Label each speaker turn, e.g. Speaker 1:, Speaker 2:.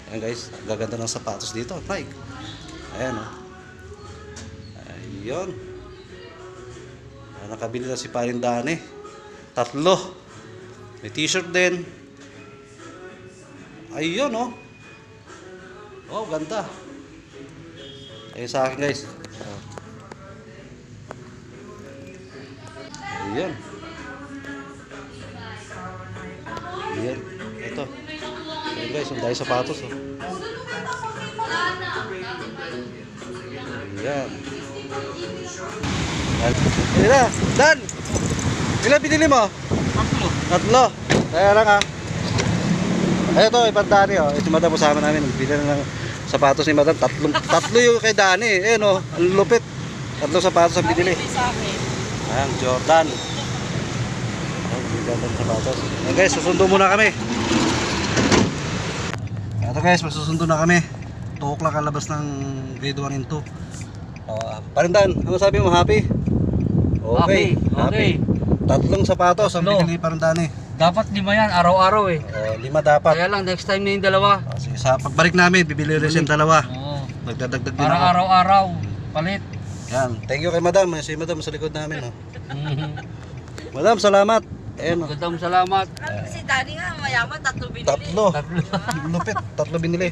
Speaker 1: Ayan guys, gaganda ng sapatos dito, Nike. Ayan o. Ayun. Nakabili na si Paring Dani. 3. May t-shirt din. Ayun o. Oh, ganda. Ayun sa akin guys. Ayun. Ayun. Ito. Ayun guys, ang dahil sapatos oh. Ayan. Ayun na. Dan! Ilan pinili mo? 3. Kaya lang ah. Ayun to, ibang Dani oh. Ito madam usama namin. Bili na ng sapatos ni madam. 3 yung kay Dani. Ayun oh. Ang lupit. 3 sapatos ang binili. Ayan, Jordan. Ayan, ganda ng sapatos. Ayan guys, susundo muna kami. Ito guys, magsusundo na kami. 2 o'clock ang labas ng grade 1 and 2. Paring Dan, ano sabi mo? Happy? Okay.
Speaker 2: Okay.
Speaker 1: 3 sapatos ang binili ni Paring Dani.
Speaker 2: Dapat 5 yan, araw-araw eh.
Speaker 1: 5 dapat.
Speaker 2: Kaya lang, next time na yung 2.
Speaker 1: Sige, sa pagbalik namin, bibili rin yung 2.
Speaker 2: Oo.
Speaker 1: Magdadagdag din
Speaker 2: Para
Speaker 1: ako.
Speaker 2: araw-araw, palit.
Speaker 1: Yan. Thank you kay madam. Si madam sa likod namin. Oh. Madam, salamat. Ayan. Oh.
Speaker 2: Gandang salamat.
Speaker 3: Si Dani nga, mayaman, 3 binili.
Speaker 1: 3. Lupit. 3 binili.